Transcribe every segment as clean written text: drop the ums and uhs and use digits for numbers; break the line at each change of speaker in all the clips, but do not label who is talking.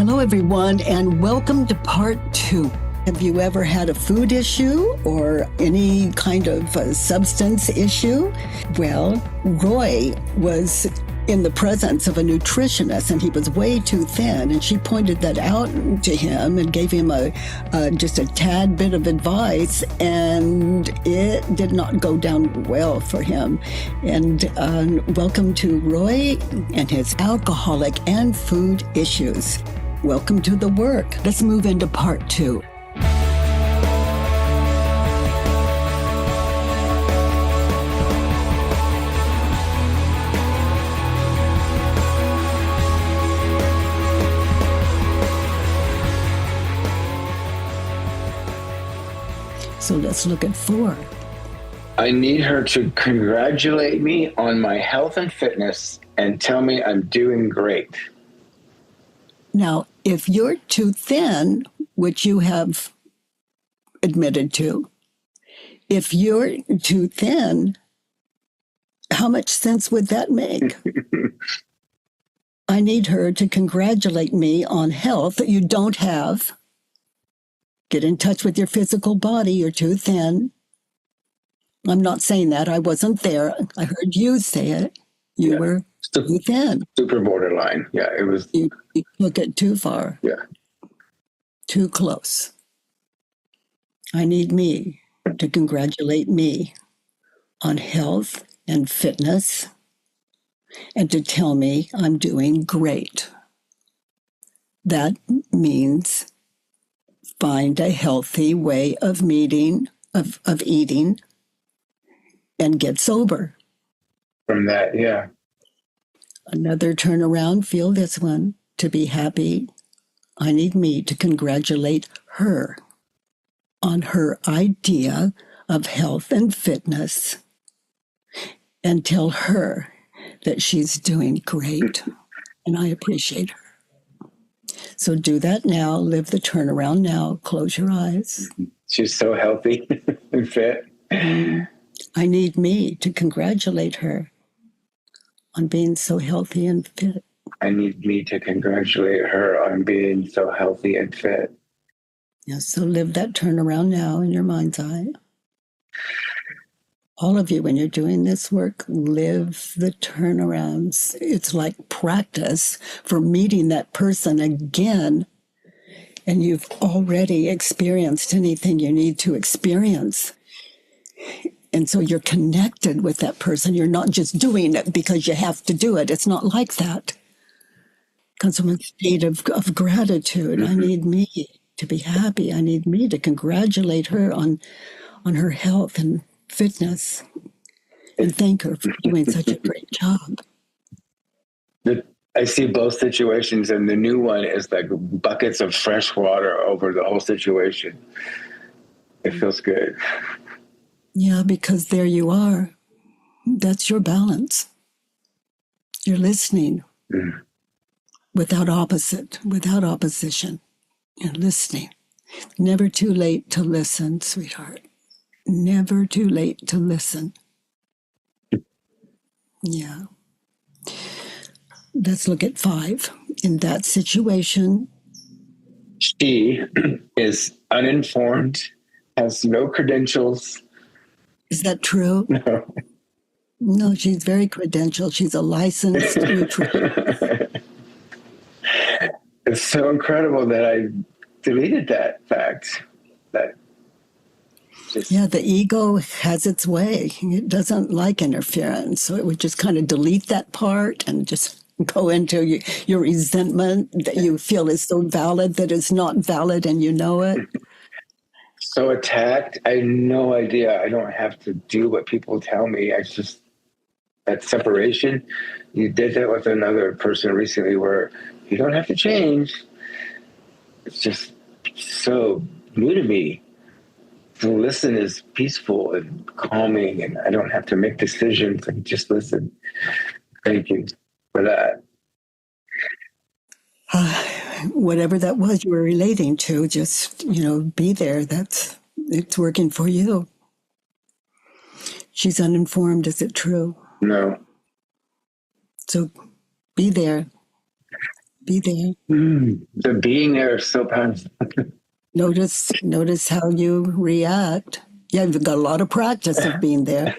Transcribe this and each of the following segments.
Hello, everyone, and welcome to part 2. Have you ever had a food issue or any kind of substance issue? Well, Roy was in the presence of a nutritionist, and he was way too thin, and she pointed that out to him and gave him just a tad bit of advice, and it did not go down well for him. And welcome to Roy and his alcoholic and food issues. Welcome to the work. Let's move into part 2. So let's look at 4.
I need her to congratulate me on my health and fitness and tell me I'm doing great.
Now, if you're too thin, which you have admitted to, if you're too thin, how much sense would that make? I need her to congratulate me on health that you don't have. Get in touch with your physical body. You're too thin. I'm not saying that. I wasn't there. I heard you say it. You were too thin.
Super borderline. Yeah, it was.
You took it too far.
Yeah.
Too close. I need me to congratulate me on health and fitness and to tell me I'm doing great. That means find a healthy way of eating and get sober.
From that, yeah.
Another turnaround, feel this one. To be happy, I need me to congratulate her on her idea of health and fitness and tell her that she's doing great and I appreciate her. So do that now. Live the turnaround now. Close your eyes.
She's so healthy and fit.
I need me to congratulate her on being so healthy and fit.
I need me to congratulate her on being so healthy and fit.
Yes, so live that turnaround now in your mind's eye. All of you, when you're doing this work, live the turnarounds. It's like practice for meeting that person again, and you've already experienced anything you need to experience. And so you're connected with that person. You're not just doing it because you have to do it. It's not like that. It comes from a state of gratitude. I need me to be happy. I need me to congratulate her on her health and fitness and thank her for doing such a great job.
I see both situations, and the new one is like buckets of fresh water over the whole situation. It feels good.
Yeah, because there you are. That's your balance. You're listening without opposition. You're listening. Never too late to listen, sweetheart. Never too late to listen. Yeah. Let's look at 5. In that situation,
she is uninformed, has no credentials.
Is that true?
No.
No, she's very credentialed. She's a licensed nutritionist.
It's so incredible that I deleted that fact.
Yeah, the ego has its way. It doesn't like interference. So it would just kind of delete that part and just go into your resentment that you feel is so valid that it's not valid and you know it.
So attacked. I had no idea. I don't have to do what people tell me. I just, that separation. You did that with another person recently where you don't have to change. It's just so new to me. To listen is peaceful and calming, and I don't have to make decisions. I can just listen. Thank you for that.
Whatever that was you were relating to, just, be there. It's working for you. She's uninformed. Is it true?
No.
So be there. Be there.
The being there is so powerful.
Notice how you react. Yeah, you've got a lot of practice of being there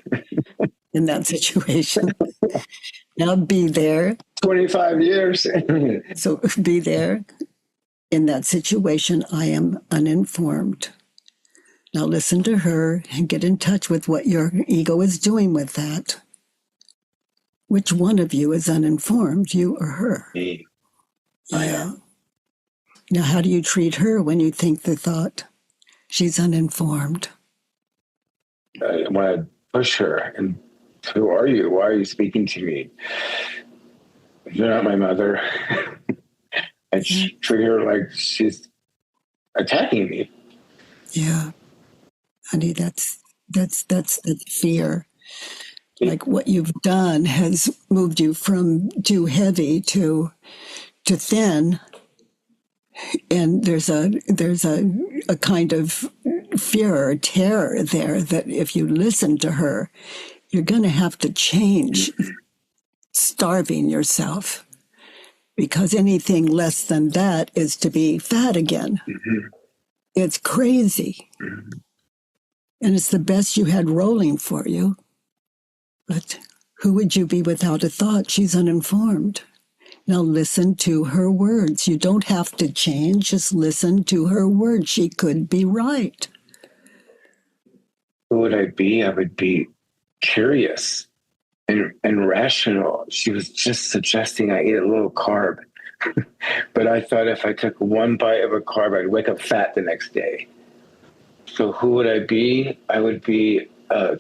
in that situation. Now be there.
25 years.
So be there. In that situation, I am uninformed. Now listen to her and get in touch with what your ego is doing with that. Which one of you is uninformed, you or her?
Me.
Yeah. Now, how do you treat her when you think the thought, she's uninformed?
I want to push her. And who are you? Why are you speaking to me? You're not my mother. I treat her like she's attacking me.
Yeah. Honey, that's the fear. Like what you've done has moved you from too heavy to thin. And there's a kind of fear or terror there that if you listen to her, you're going to have to change, starving yourself, because anything less than that is to be fat again.
Mm-hmm.
It's crazy.
Mm-hmm.
And it's the best you had rolling for you. But who would you be without a thought? She's uninformed. Now listen to her words. You don't have to change. Just listen to her words. She could be right.
Who would I be? I would be curious and rational. She was just suggesting I eat a little carb. But I thought if I took one bite of a carb, I'd wake up fat the next day. So who would I be? I would be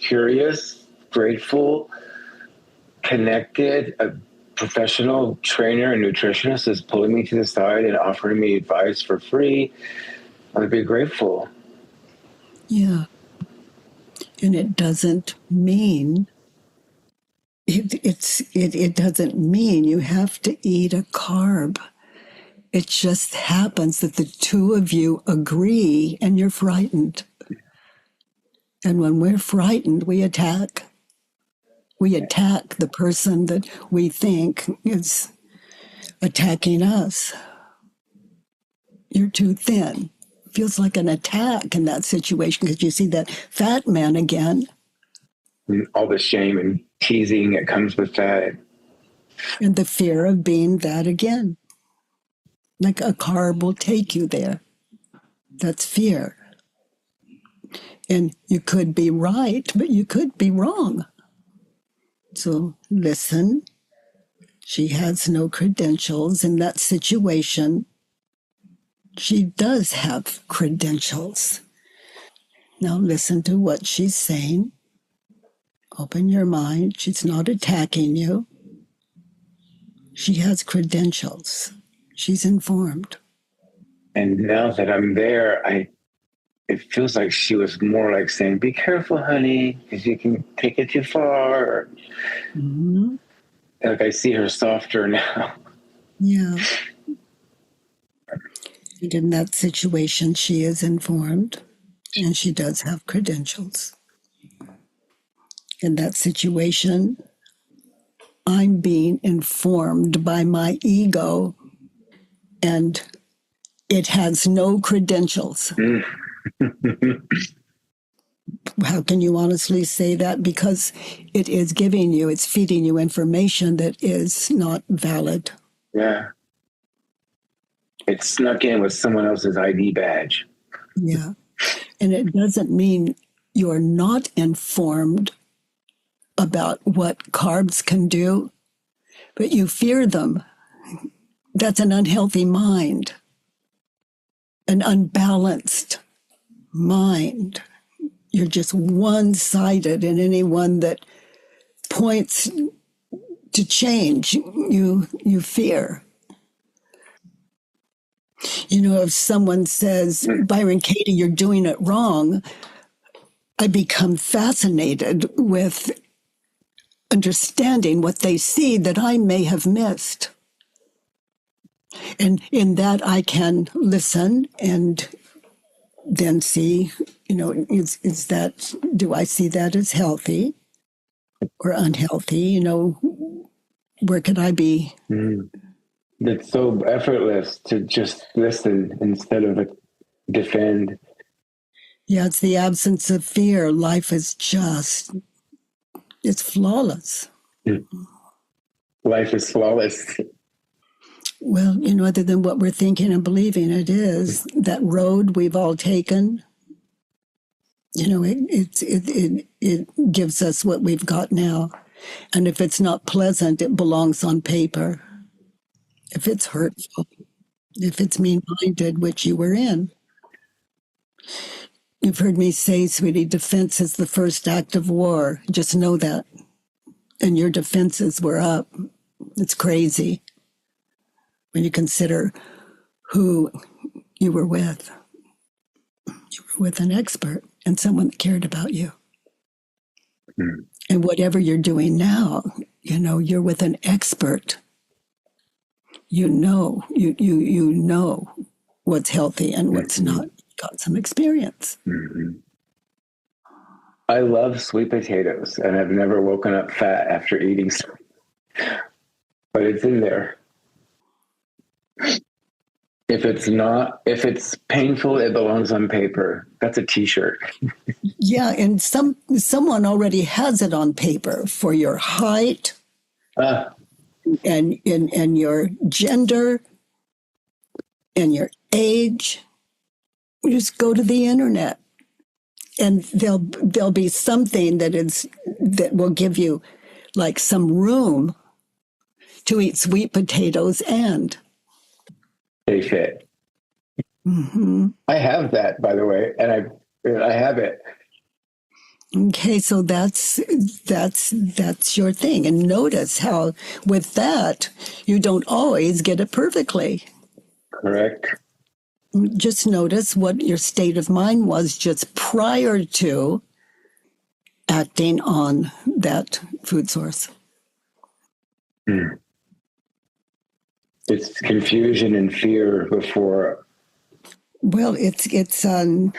curious, grateful, connected. A professional trainer and nutritionist is pulling me to the side and offering me advice for free. I would be grateful.
Yeah. And it doesn't mean it doesn't mean you have to eat a carb. It just happens that the two of you agree and you're frightened. And when we're frightened, we attack. We attack the person that we think is attacking us. You're too thin. Feels like an attack in that situation because you see that fat man again.
And all the shame and teasing that comes with that.
And the fear of being that again. Like a carb will take you there. That's fear. And you could be right, but you could be wrong. So listen. She has no credentials in that situation. She does have credentials. Now listen to what she's saying. Open your mind. She's not attacking you. She has credentials. She's informed.
And now that I'm there, it feels like she was more like saying, be careful, honey, because you can take it too far. Mm-hmm. Like I see her softer now.
Yeah. And in that situation, she is informed and she does have credentials. In that situation, I'm being informed by my ego and it has no credentials. How can you honestly say that? Because it is giving you, it's feeding you information that is not valid.
Yeah. It snuck in with someone else's ID badge.
Yeah. And it doesn't mean you're not informed about what carbs can do, but you fear them. That's an unhealthy mind, an unbalanced mind. You're just one-sided, and anyone that points to change, you fear. You know, if someone says, Byron, Katie, you're doing it wrong, I become fascinated with understanding what they see that I may have missed. And in that I can listen and then see, is that, do I see that as healthy or unhealthy? Where could I be
It's so effortless to just listen instead of defend.
Yeah, it's the absence of fear. Life is just, it's flawless.
Life is flawless.
Well, other than what we're thinking and believing, it is that road we've all taken. It gives us what we've got now. And if it's not pleasant, it belongs on paper. If it's hurtful, if it's mean-minded, which you were in. You've heard me say, sweetie, defense is the first act of war. Just know that. And your defenses were up. It's crazy when you consider who you were with. You were with an expert and someone that cared about you.
Mm.
And whatever you're doing now, you're with an expert. You know what's healthy and what's not. Got some experience.
Mm-hmm. I love sweet potatoes, and I've never woken up fat after eating some, but it's in there. If it's painful, it belongs on paper. That's a t-shirt.
Yeah, and someone already has it on paper for your height and your gender and your age. You just go to the internet, and there'll be something that will give you like some room to eat sweet potatoes and
They fit.
Mm-hmm.
I have that, by the way, and I have it.
Okay, so that's your thing. And notice how with that, you don't always get it perfectly.
Correct.
Just notice what your state of mind was just prior to acting on that food source.
Mm. It's confusion and fear before.
Well, it's a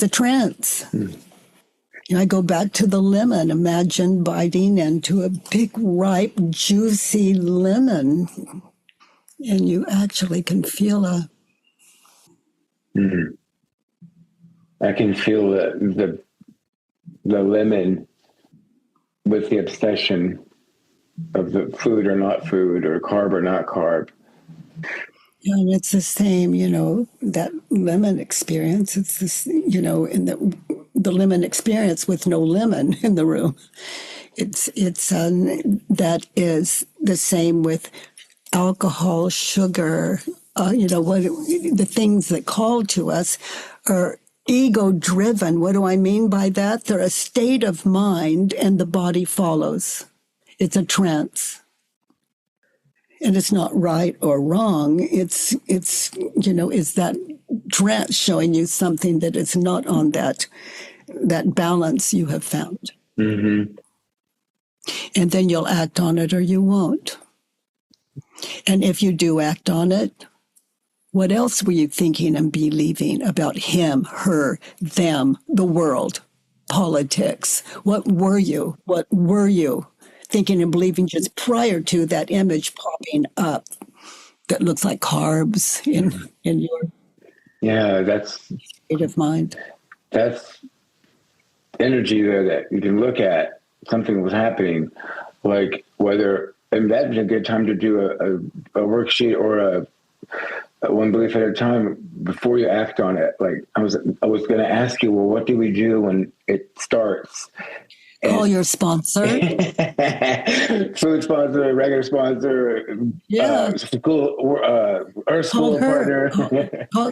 trance.
Mm.
I go back to the lemon. Imagine biting into a big, ripe, juicy lemon, and you actually can feel
Mm. I can feel the lemon with the obsession of the food or not food or carb or not carb.
And it's the same, that lemon experience. It's this, in the lemon experience with no lemon in the room. That is the same with alcohol, sugar. The things that call to us are ego-driven. What do I mean by that? They're a state of mind, and the body follows. It's a trance. And it's not right or wrong. It's that trance showing you something that is not on that balance you have found.
Mm-hmm.
And then you'll act on it or you won't. And if you do act on it, what else were you thinking and believing about him, her, them, the world, politics? What were you? What were you thinking and believing just prior to that image popping up that looks like carbs in your
that's
state of mind?
That's energy there that you can look at. Something was happening, like whether, and that'd be a good time to do a worksheet or a one belief at a time before you act on it. Like I was going to ask you, well, what do we do when it starts?
Call your sponsor.
Food sponsor, regular sponsor, school, or school partner.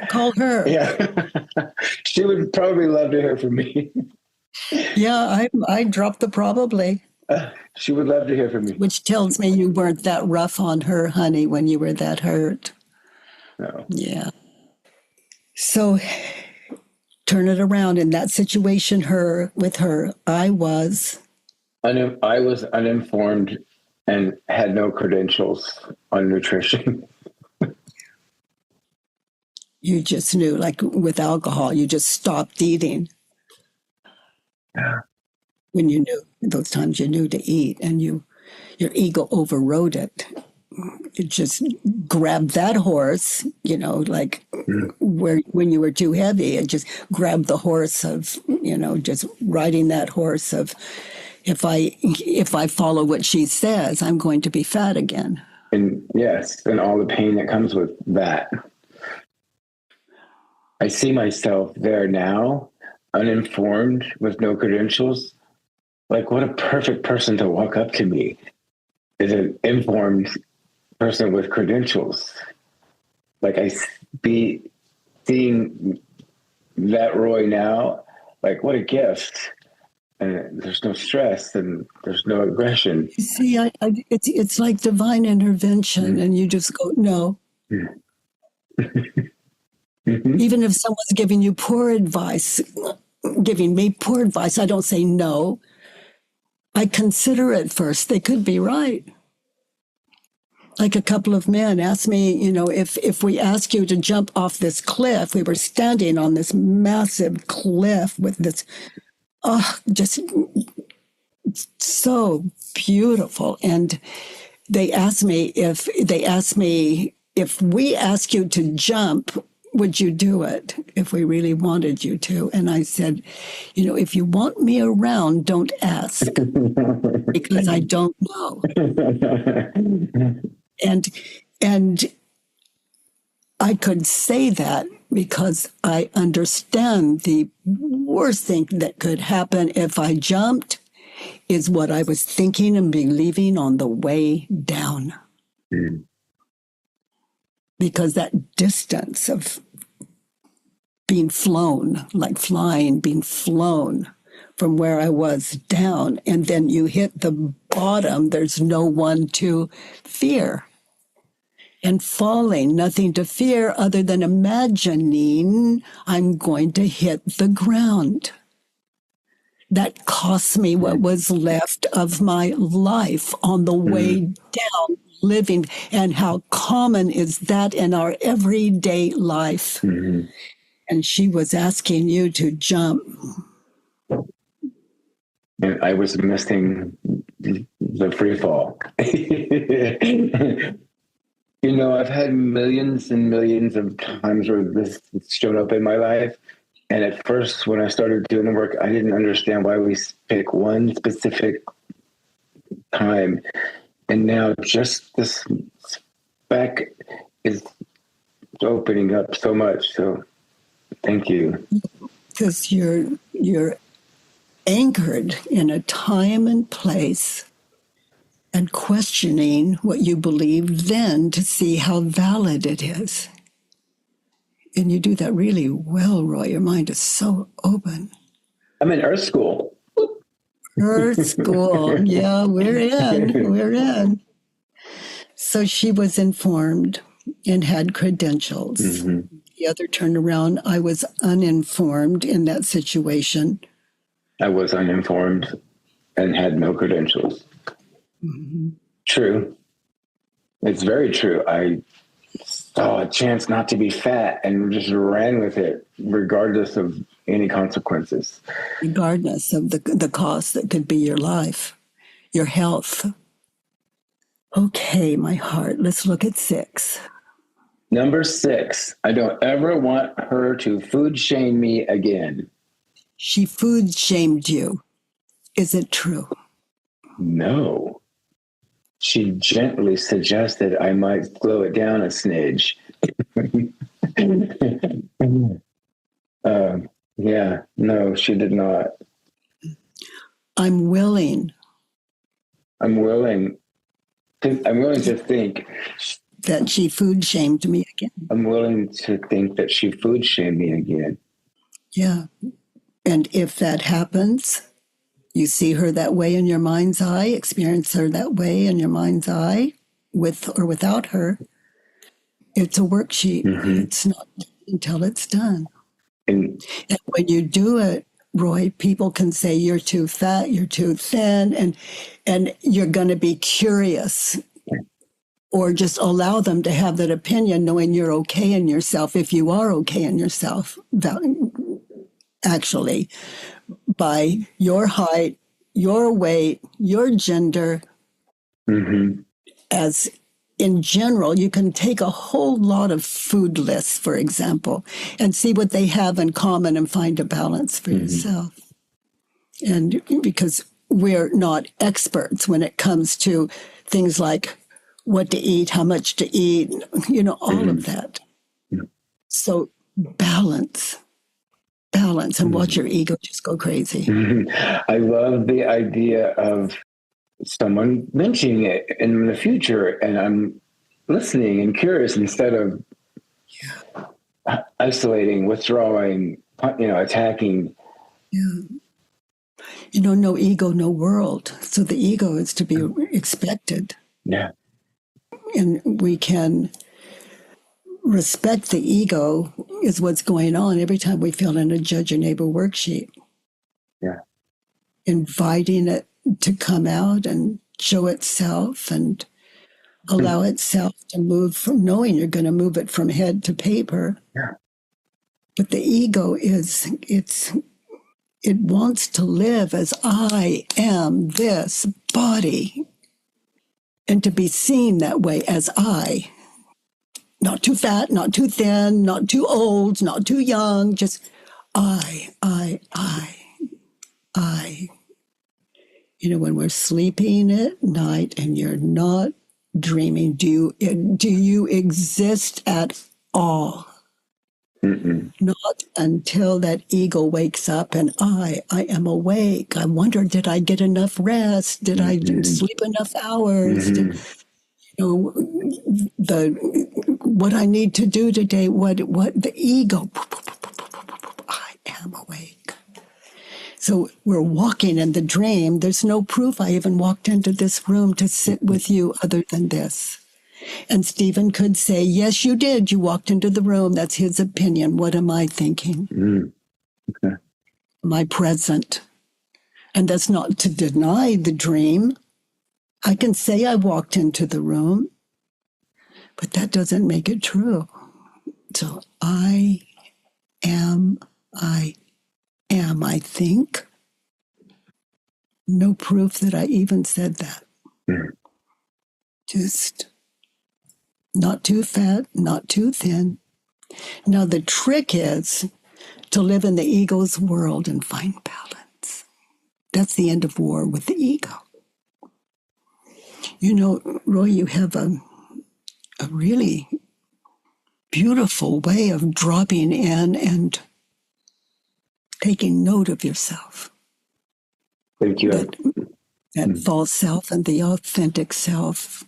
Call her.
Yeah. She would probably love to hear from me.
Yeah, I dropped the probably.
She would love to hear from me.
Which tells me you weren't that rough on her, honey, when you were that hurt.
No.
Yeah. So turn it around. In that situation, I was
uninformed and had no credentials on nutrition.
You just knew, like with alcohol, you just stopped eating.
Yeah.
When you knew, those times you knew to eat, and you your ego overrode it. It just grabbed that horse, like when you were too heavy, it just grabbed the horse of, just riding that horse of, if I follow what she says, I'm going to be fat again.
And yes, and all the pain that comes with that. I see myself there now, uninformed, with no credentials. Like, what a perfect person to walk up to me is an informed person with credentials. Like, I be seeing that Roy now, like, what a gift. And there's no stress and there's no aggression.
You see, it's like divine intervention, and you just go, no. Even if someone's giving you poor advice, giving me poor advice, I don't say no. I consider it first. They could be right. Like a couple of men asked me, if we ask you to jump off this cliff, we were standing on this massive cliff with this, just so beautiful. And they asked me if we ask you to jump, would you do it if we really wanted you to? And I said, if you want me around, don't ask because I don't know. And I could say that because I understand the worst thing that could happen if I jumped is what I was thinking and believing on the way down. Because that distance of being flown, like flying, being flown from where I was down, and then you hit the bottom, there's no one to fear. And falling, nothing to fear other than imagining I'm going to hit the ground. That cost me what was left of my life on the way down, living. And how common is that in our everyday life? And she was asking you to jump.
And I was missing the free fall. I've had millions and millions of times where this showed up in my life. And at first, when I started doing the work, I didn't understand why we pick one specific time. And now just this speck is opening up so much. So thank you.
Because you're anchored in a time and place and questioning what you believed then to see how valid it is. And you do that really well, Roy. Your mind is so open.
I'm in Earth School.
Earth School. Yeah, we're in. So she was informed and had credentials. The other turned around. I was uninformed in that situation.
I was uninformed and had no credentials. True. It's very true. I saw a chance not to be fat and just ran with it, regardless of any consequences.
Regardless of the cost that could be your life, your health. Okay, my heart, let's look at 6.
Number 6, I don't ever want her to food shame me again.
She food shamed you. Is it true?
No. She gently suggested I might slow it down a smidge. Yeah, no, she did not.
I'm willing
to think
that she food shamed me again.
I'm willing to think that she food shamed me again.
Yeah. And if that happens, you see her that way in your mind's eye, experience her that way in your mind's eye, with or without her, it's a worksheet. It's not until it's done. And when you do it, Roy, people can say you're too fat, you're too thin, and you're going to be curious, or just allow them to have that opinion, knowing you're okay in yourself, if you are okay in yourself, actually, by your height, your weight, your gender,
Mm-hmm.
As in general, you can take a whole lot of food lists, for example, and see what they have in common and find a balance for yourself. And because we're not experts when it comes to things like what to eat, how much to eat, all of that. So balance, and watch your ego just go crazy.
I love the idea of someone mentioning it in the future, and I'm listening and curious instead of isolating, withdrawing, attacking.
Yeah. No ego, no world. So the ego is to be expected.
Yeah.
And we can respect the ego is what's going on every time we fill in a judge your neighbor worksheet.
Yeah.
Inviting it to come out and show itself and allow itself to move from knowing you're going to move it from head to paper.
Yeah.
But the ego it wants to live as I am this body and to be seen that way as I. Not too fat, not too thin, not too old, not too young, just I. When we're sleeping at night and you're not dreaming, do you exist at all?
Mm-mm.
Not until that ego wakes up and I am awake. I wonder, did I get enough rest? Did I sleep enough hours? What I need to do today? What the ego? I am awake. So we're walking in the dream. There's no proof I even walked into this room to sit with you other than this. And Stephen could say, yes, you did. You walked into the room. That's his opinion. What am I thinking?
Okay.
Am I present? And that's not to deny the dream. I can say I walked into the room, but that doesn't make it true. So I think. No proof that I even said that. Just not too fat, not too thin. Now, the trick is to live in the ego's world and find balance. That's the end of war with the ego. Roy, you have a really beautiful way of dropping in and taking note of yourself.
Thank you.
That false self and the authentic self.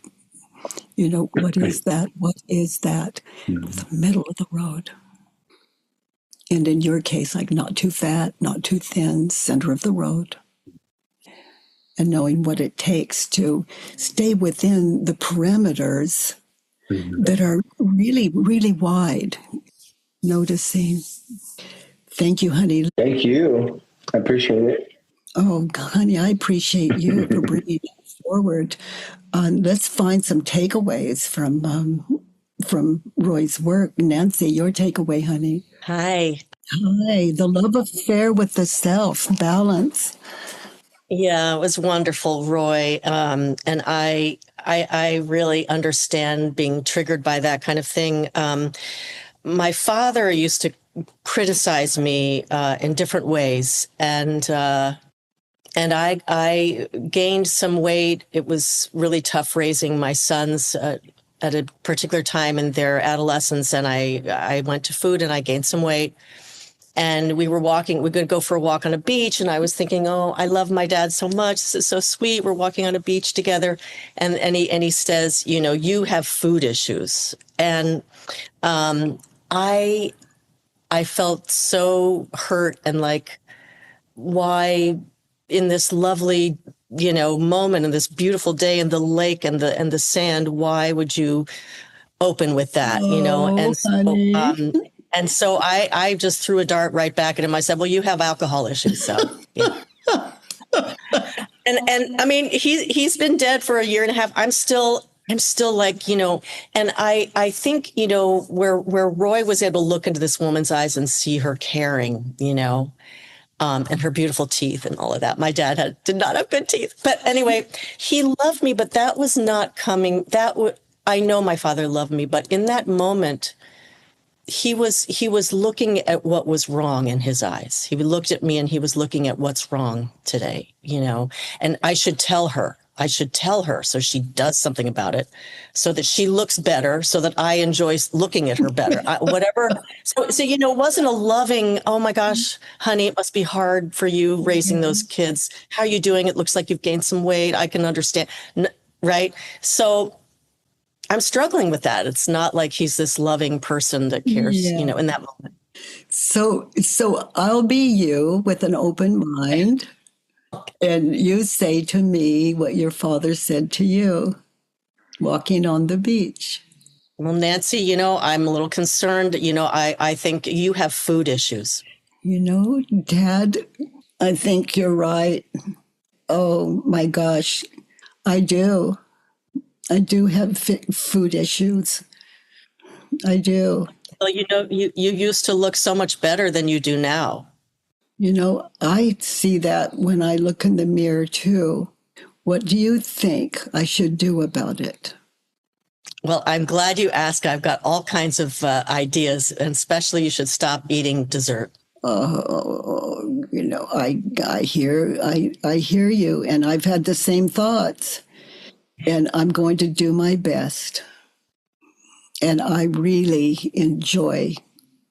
What is that? What is that? The middle of the road. And in your case, like not too fat, not too thin, center of the road. And knowing what it takes to stay within the parameters that are really, really wide. Noticing. Thank you, honey.
Thank you. I appreciate it.
Oh, honey, I appreciate you for bringing it forward. Let's find some takeaways from Roy's work. Nancy, your takeaway, honey.
Hi.
The love affair with the self, balance.
Yeah, it was wonderful, Roy. And I really understand being triggered by that kind of thing. My father used to criticize me in different ways, and I gained some weight. It was really tough raising my sons at a particular time in their adolescence, and I went to food and I gained some weight. And we were going to go for a walk on a beach. And I was thinking, oh, I love my dad so much. This is so sweet. We're walking on a beach together. And he says, you have food issues. And I felt so hurt and like, why in this lovely, moment, in this beautiful day in the lake and the sand, why would you open with that, And so, and so I just threw a dart right back at him. I said, well, you have alcohol issues. So, yeah. and I mean, he's been dead for a year and a half. I'm still like, and I think, where Roy was able to look into this woman's eyes and see her caring, and her beautiful teeth and all of that. My dad did not have good teeth. But anyway, he loved me, but that was not coming. I know my father loved me, but in that moment, he was looking at what was wrong in his eyes. He looked at me and he was looking at what's wrong today, and I should tell her so she does something about it, so that she looks better, so that I enjoy looking at her better. Whatever. So, it wasn't a loving, oh my gosh, honey, it must be hard for you raising those kids. How are you doing? It looks like you've gained some weight. I can understand. Right. So I'm struggling with that. It's not like he's this loving person that cares, in that moment.
So I'll be you with an open mind, and you say to me what your father said to you, walking on the beach.
Well, Nancy, I'm a little concerned. I think you have food issues.
Dad, I think you're right. Oh my gosh, I do. I do have food issues. I do.
Well, you used to look so much better than you do now.
I see that when I look in the mirror too. What do you think I should do about it?
Well, I'm glad you asked. I've got all kinds of ideas, and especially you should stop eating dessert.
I hear you, and I've had the same thoughts. And I'm going to do my best. And I really enjoy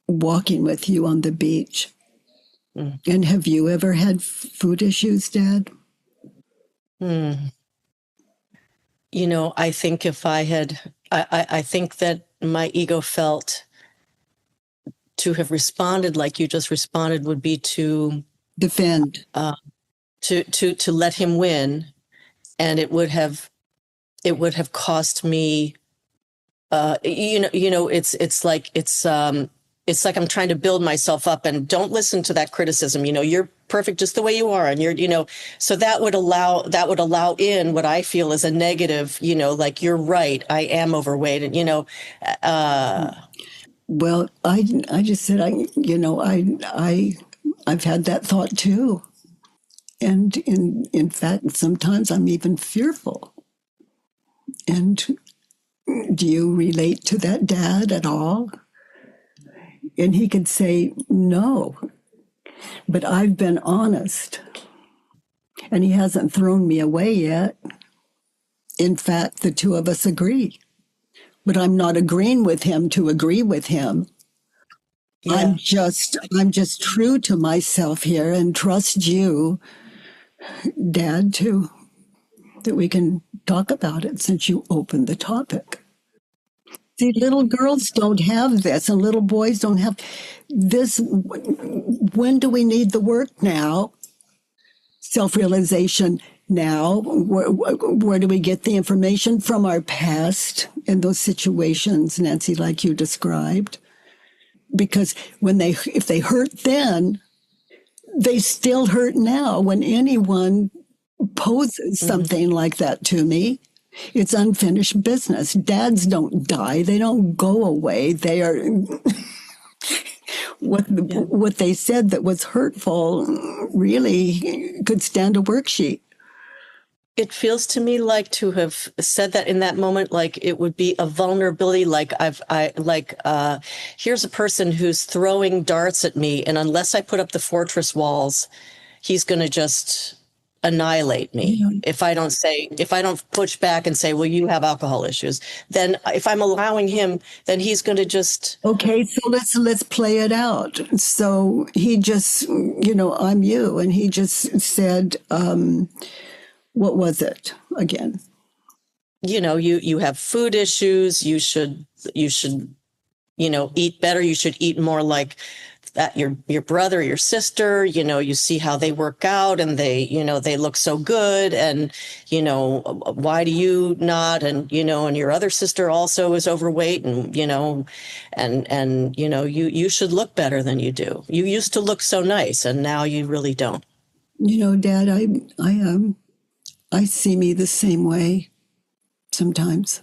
walking with you on the beach. Mm. And have you ever had food issues, Dad?
I think if I had, I think that my ego felt to have responded like you just responded would be to
defend,
to let him win, and it would have cost me. It's like I'm trying to build myself up, and don't listen to that criticism. You're perfect just the way you are. And so that would allow in what I feel is a negative, like, you're right, I am overweight. And,
well, I just said, I've had that thought too. And in fact, sometimes I'm even fearful. And do you relate to that, Dad, at all? And he could say, no, but I've been honest. And he hasn't thrown me away yet. In fact, the two of us agree. But I'm not agreeing with him to agree with him. Yeah. I'm just true to myself here and trust you, Dad, too, that we can talk about it since you opened the topic. See, little girls don't have this, and little boys don't have this. When do we need the work now? Self-realization now. Where do we get the information from our past in those situations, Nancy, like you described? Because if they hurt then, they still hurt now. When anyone poses something like that to me, it's unfinished business. Dads don't die. They don't go away. They are what they said that was hurtful really could stand a worksheet.
It feels to me like to have said that in that moment, like it would be a vulnerability. Like here's a person who's throwing darts at me, and unless I put up the fortress walls, he's going to just annihilate me. Yeah. If I don't push back and say, well, you have alcohol issues, then if I'm allowing him, then he's going to just.
Okay. So let's play it out. So he just, I'm you. And he just said, what was it again?
You have food issues. You should, eat better. You should eat more like that your brother or your sister. You see how they work out and they look so good, and why do you not? And and your other sister also is overweight, and you should look better than you do. You used to look so nice, and now you really don't.
Dad, I see me the same way sometimes.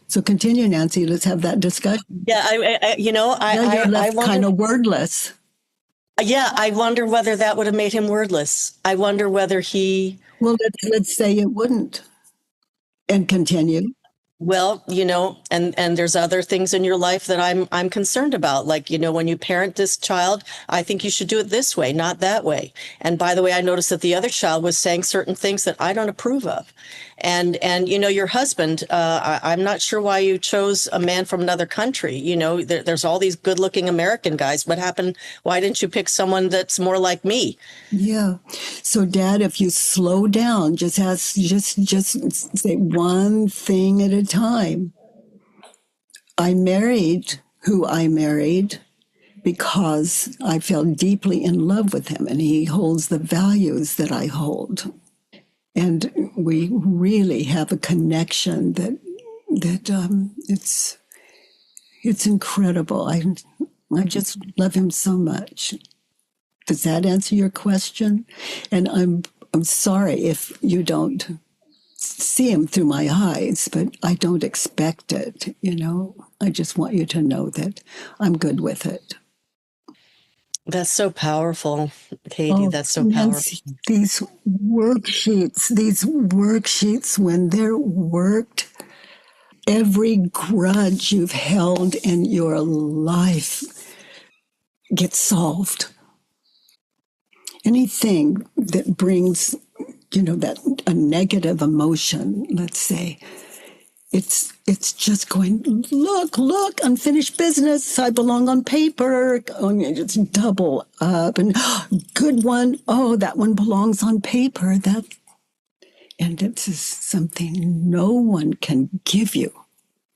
So continue, Nancy. Let's have that discussion.
Yeah,
I want kind of wordless.
Yeah, I wonder whether that would have made him wordless. I wonder whether he,
Well, let's say it wouldn't, and continue.
well, and there's other things in your life that I'm concerned about. Like, when you parent this child, I think you should do it this way, not that way. And by the way, I noticed that the other child was saying certain things that I don't approve of. And your husband, I'm not sure why you chose a man from another country. There's all these good-looking American guys. What happened? Why didn't you pick someone that's more like me?
Yeah. So, Dad, if you slow down, just say one thing at a time. I married who I married because I fell deeply in love with him, and he holds the values that I hold. And we really have a connection that it's incredible. I just love him so much. Does that answer your question? And I'm sorry if you don't see him through my eyes, but I don't expect it. I just want you to know that I'm good with it.
That's so powerful, Katie. That's so powerful.
These worksheets, when they're worked, every grudge you've held in your life gets solved. Anything that brings, that a negative emotion, let's say, it's just going, look, unfinished business. I belong on paper. It's double up, and good one. Oh, that one belongs on paper. And it's something no one can give you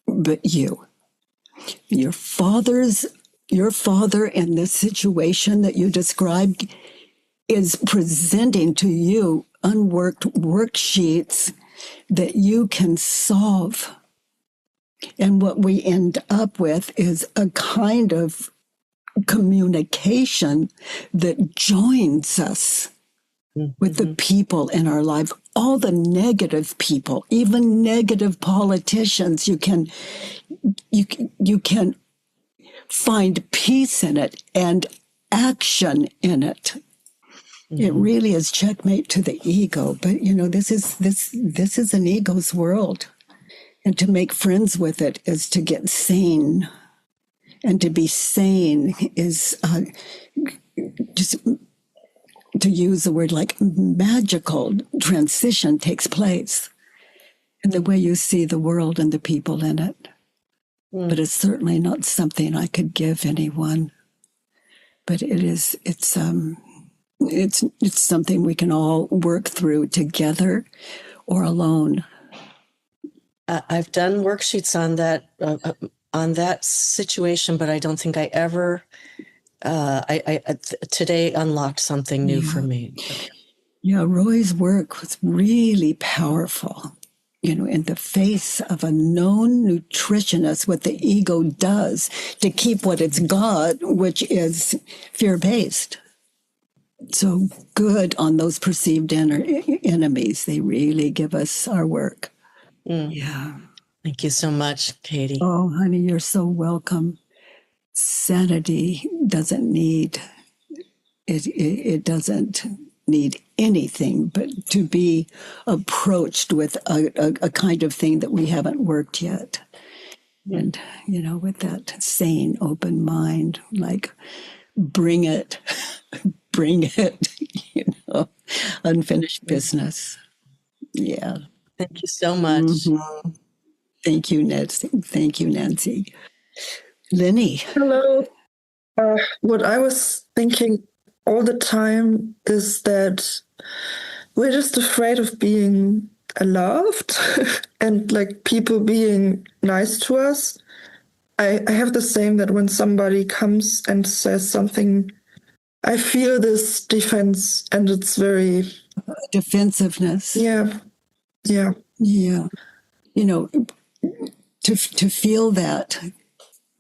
but you. Your father in this situation that you described is presenting to you unworked worksheets that you can solve. And what we end up with is a kind of communication that joins us with the people in our life, all the negative people, even negative politicians. You can find peace in it and action in it. It really is checkmate to the ego, but this is an ego's world, and to make friends with it is to get sane, and to be sane is just, to use the word, like magical transition takes place in the way you see the world and the people in it. But it's certainly not something I could give anyone. But it's something we can all work through together or alone.
I've done worksheets on that situation, but I don't think I ever. Today unlocked something new for me.
Yeah, Roy's work was really powerful. In the face of a known nutritionist, what the ego does to keep what it's got, which is fear-based. So good on those perceived enemies. They really give us our work. Yeah.
Thank you so much, Katie.
Oh, honey, you're so welcome. Sanity doesn't need it doesn't need anything but to be approached with a kind of thing that we haven't worked yet. And, with that sane, open mind, like, bring it, unfinished business. Yeah.
Thank you so much.
Mm-hmm. Thank you, Nancy. Thank you, Nancy. Lenny.
Hello. What I was thinking all the time is that we're just afraid of being loved and like people being nice to us. I have the same, that when somebody comes and says something, I feel this defense, and it's very
defensiveness.
Yeah.
To feel that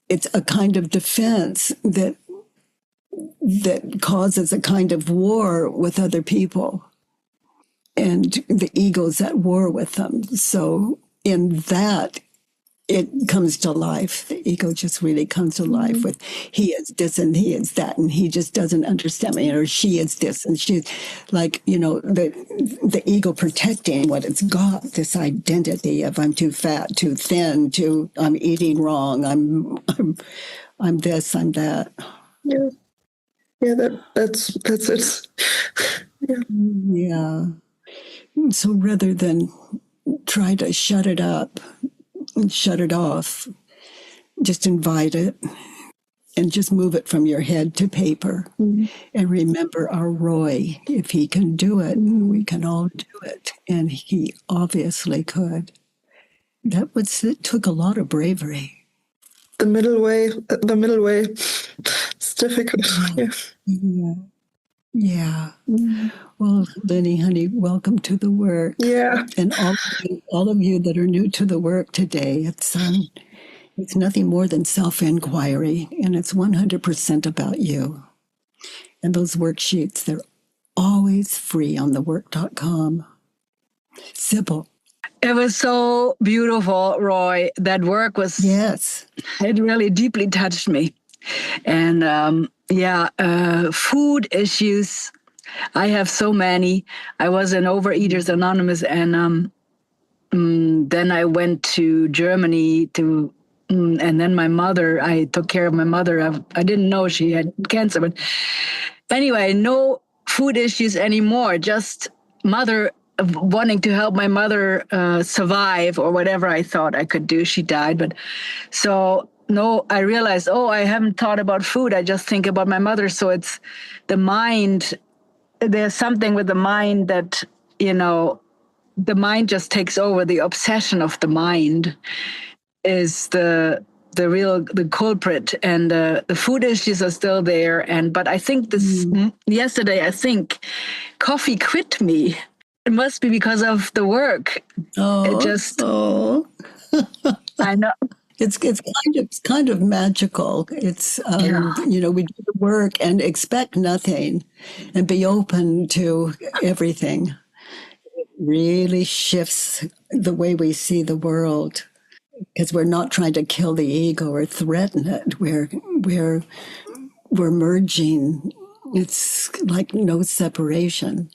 it's a kind of defense that causes a kind of war with other people, and the ego's at war with them. So in that, it comes to life. The ego just really comes to life with he is this and he is that, and he just doesn't understand me, or she is this and she, like, the ego protecting what it's got, this identity of I'm too fat, too thin, I'm eating wrong, I'm this, I'm that.
Yeah. Yeah, that's it. Yeah.
Yeah. So rather than try to shut it up and shut it off, just invite it and just move it from your head to paper. And remember our Roy. If he can do it, we can all do it. And he obviously could. It took a lot of bravery.
The middle way, it's difficult.
Yeah. Well, Lenny, honey, welcome to the work.
Yeah.
And all of you that are new to the work today, it's nothing more than self-inquiry, and it's 100% about you. And those worksheets, they're always free on thework.com. Sybil.
It was so beautiful, Roy. That work was,
Yes.
It really deeply touched me. And food issues, I have so many. I was in Overeaters Anonymous, and then I went to Germany and then my mother, I took care of my mother. I didn't know she had cancer, but anyway, no food issues anymore, just mother wanting to help my mother survive or whatever I thought I could do. She died, but so no, I realized, I haven't thought about food. I just think about my mother. So it's the mind. There's something with the mind that, the mind just takes over. The obsession of the mind is the culprit, and the food issues are still there. But I think yesterday, coffee quit me. It must be because of the work. I know.
It's kind of magical. It's, we do the work and expect nothing and be open to everything. It really shifts the way we see the world, because we're not trying to kill the ego or threaten it. We're merging. It's like no separation.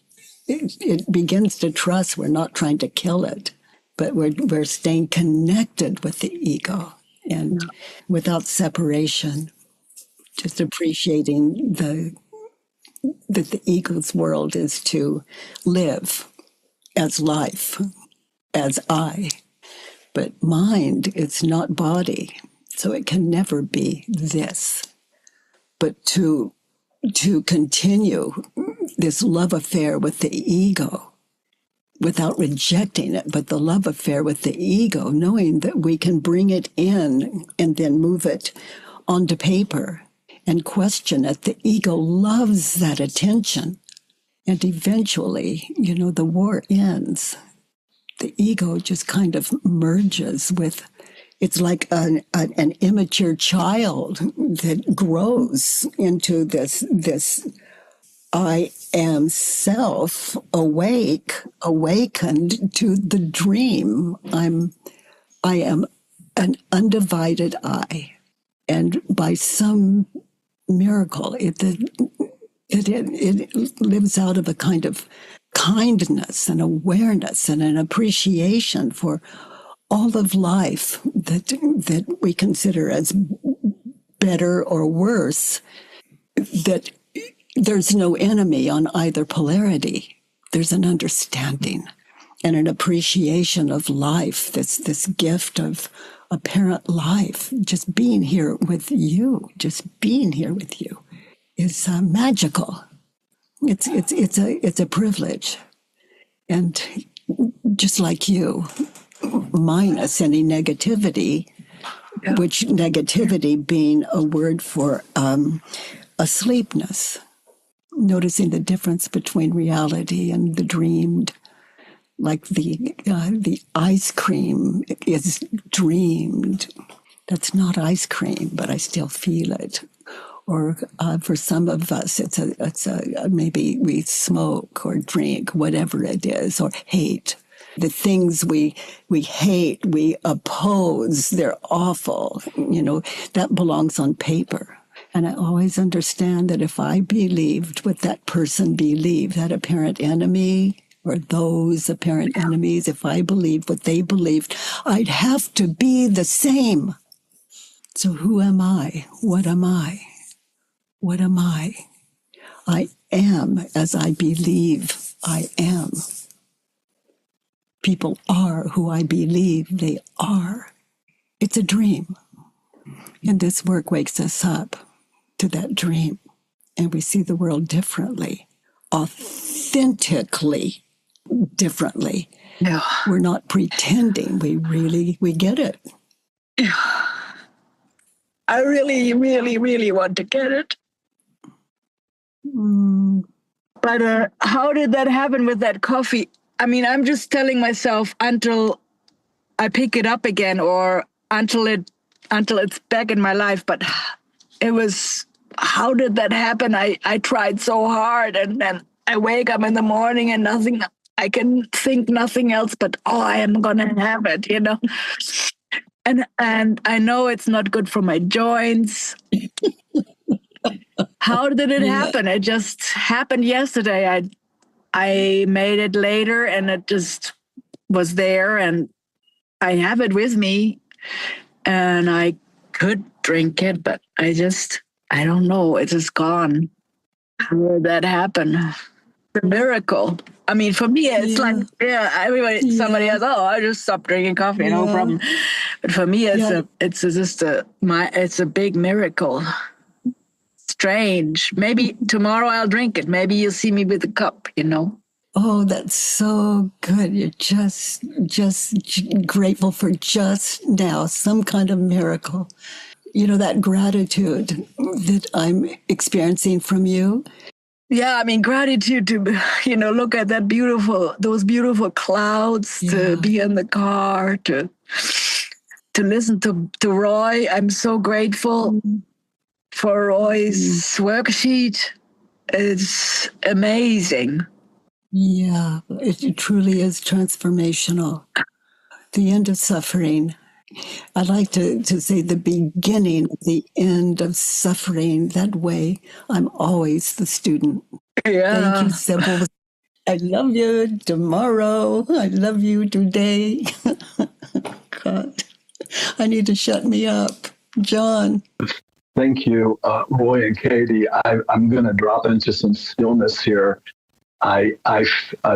It begins to trust we're not trying to kill it, but we're staying connected with the ego and without separation, just appreciating that the ego's world is to live as life, as I. But mind, it's not body, so it can never be this. But to continue this love affair with the ego without rejecting it, but the love affair with the ego, knowing that we can bring it in and then move it onto paper and question it. The ego loves that attention. And eventually, the war ends. The ego just kind of merges with, it's like an immature child that grows into this I am self, awakened to the dream. I am an undivided I. And by some miracle, it lives out of a kind of kindness and awareness and an appreciation for all of life that we consider as better or worse, that there's no enemy on either polarity. There's an understanding and an appreciation of life, this gift of apparent life. Just being here with you, is magical. It's a privilege. And just like you, minus any negativity, which negativity being a word for asleepness, noticing the difference between reality and the dreamed. Like the ice cream is dreamed. That's not ice cream, but I still feel it. Or for some of us, it's a maybe we smoke or drink, whatever it is, or hate. The things we hate, we oppose, they're awful. That belongs on paper. And I always understand that if I believed what that person believed, that apparent enemy or those apparent enemies, if I believed what they believed, I'd have to be the same. So who am I? What am I? What am I? I am as I believe I am. People are who I believe they are. It's a dream. And this work wakes us up to that dream. And we see the world differently, authentically differently.
Yeah.
We're not pretending. We get it.
Yeah. I really, really, really want to get it. But how did that happen with that coffee? I mean, I'm just telling myself until I pick it up again or until it's back in my life. But it was, how did that happen? I tried so hard, and then I wake up in the morning and I can think nothing else but, I am going to have it, And I know it's not good for my joints. How did it happen? It just happened yesterday. I made it later and it just was there, and I have it with me and I could drink it, but I don't know. It's just gone. How did that happen? The miracle. I mean, for me, it's everybody, somebody else, I just stopped drinking coffee, no problem. But for me, it's a big miracle. Strange. Maybe tomorrow I'll drink it. Maybe you'll see me with a cup,
Oh, that's so good. You're just grateful for just now, some kind of miracle. That gratitude that I'm experiencing from you.
Yeah, I mean, gratitude to, look at those beautiful clouds, to be in the car, to listen to Roy. I'm so grateful for Roy's worksheet. It's amazing.
Yeah, it truly is transformational. The end of suffering. I like to say the beginning, the end of suffering. That way, I'm always the student.
Yeah.
Thank you, Sybil. I love you tomorrow. I love you today. God, I need to shut me up. John.
Thank you, Roy and Katie. I'm going to drop into some stillness here. I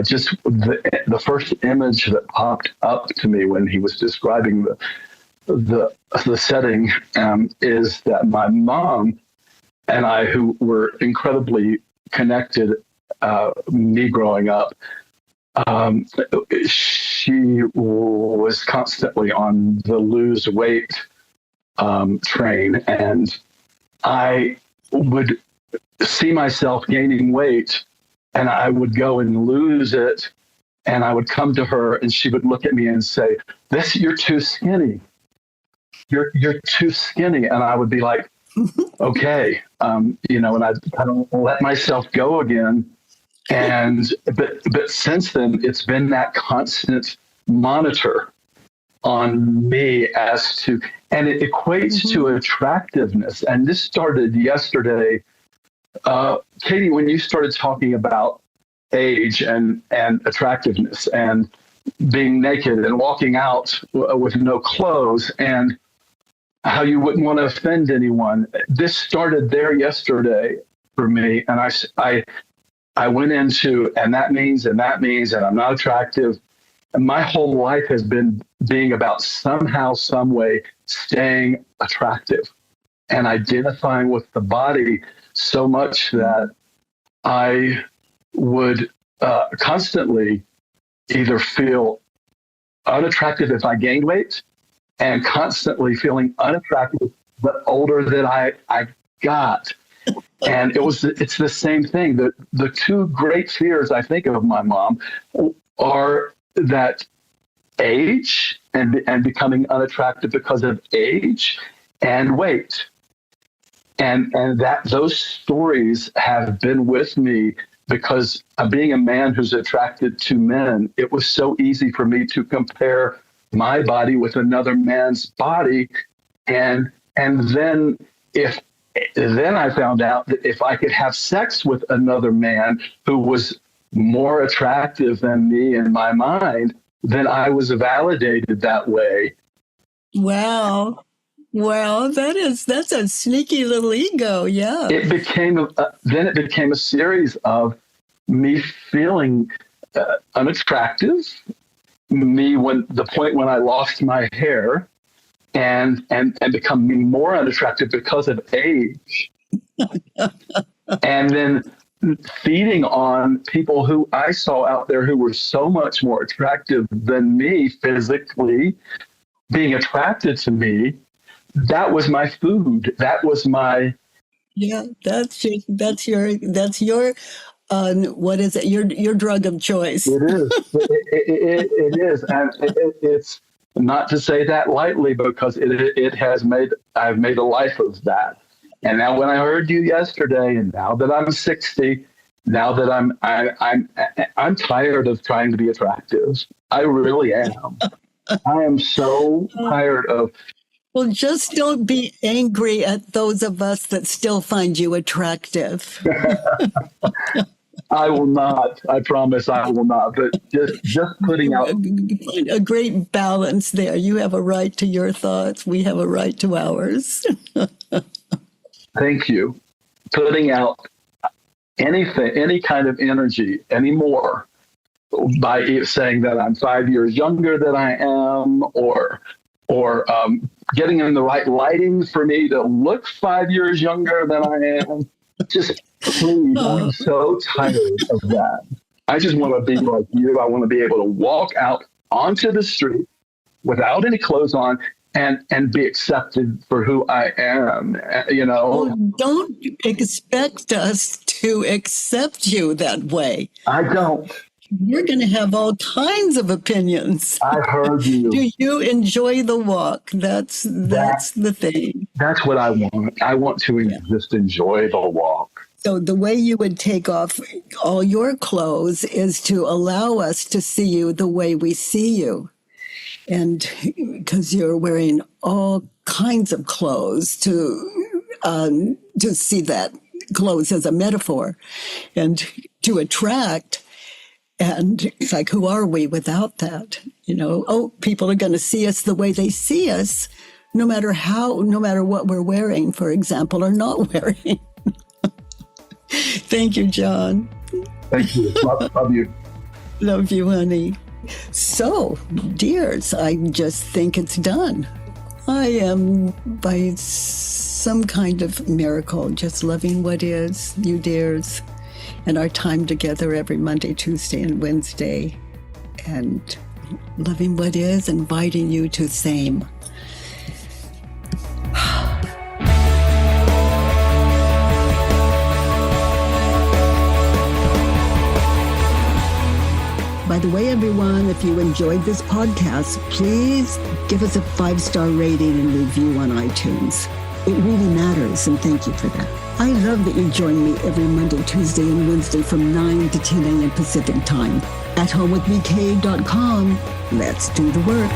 just the first image that popped up to me when he was describing the setting is that my mom and I, who were incredibly connected, me growing up, she was constantly on the lose weight train, and I would see myself gaining weight, and I would go and lose it, and I would come to her, and she would look at me and say, "You're too skinny. You're too skinny." And I would be like, "Okay," and I don't let myself go again. But since then, it's been that constant monitor on me as to, and it equates to attractiveness. And this started yesterday. Katie, when you started talking about age and attractiveness and being naked and walking out with no clothes and how you wouldn't want to offend anyone, this started there yesterday for me. And I went into, and that means, and I'm not attractive. And my whole life has been being about somehow, some way, staying attractive and identifying with the body so much that I would constantly either feel unattractive if I gained weight and constantly feeling unattractive the older that I got. And it's the same thing. The two great fears I think of my mom are that age and becoming unattractive because of age and weight. And that those stories have been with me because being a man who's attracted to men, it was so easy for me to compare my body with another man's body. And then I found out that if I could have sex with another man who was more attractive than me in my mind, then I was validated that way.
Wow. Wow, that's a sneaky little ego. Yeah.
It became a series of me feeling unattractive, when I lost my hair, and becoming more unattractive because of age, and then feeding on people who I saw out there who were so much more attractive than me physically, being attracted to me. That was my food. That was my.
Yeah, that's your what is it? Your drug of choice.
It is. It is, and it's not to say that lightly, because I've made a life of that. And now, when I heard you yesterday, and now that I'm 60, now that I'm tired of trying to be attractive. I really am. I am so tired of.
Well, just don't be angry at those of us that still find you attractive.
I will not. I promise I will not. But just putting out
a great balance there. You have a right to your thoughts. We have a right to ours.
Thank you. Putting out anything, any kind of energy anymore by saying that I'm 5 years younger than I am, or getting in the right lighting for me to look 5 years younger than I am. Just please, I'm so tired of that. I just want to be like you. I want to be able to walk out onto the street without any clothes on and be accepted for who I am,
Well, don't expect us to accept you that way.
I don't.
You're going to have all kinds of opinions.
I heard you.
Do you enjoy the walk? That's the thing.
That's what I want. I want to just enjoy the walk.
So the way you would take off all your clothes is to allow us to see you the way we see you. And because you're wearing all kinds of clothes to see that clothes as a metaphor and to attract. And it's like, who are we without that? People are going to see us the way they see us, no matter what we're wearing, for example, or not wearing. Thank you, John.
Thank you. Love you.
Love you, honey. So, dears, I just think it's done. I am, by some kind of miracle, just loving what is, you dears, and our time together every Monday, Tuesday, and Wednesday, and loving what is, inviting you to same. By the way, everyone, if you enjoyed this podcast, please give us a 5-star rating and review on iTunes. It really matters, and thank you for that. I love that you join me every Monday, Tuesday, and Wednesday from 9 to 10 a.m. Pacific time. At homewithbk.com. Let's do the work.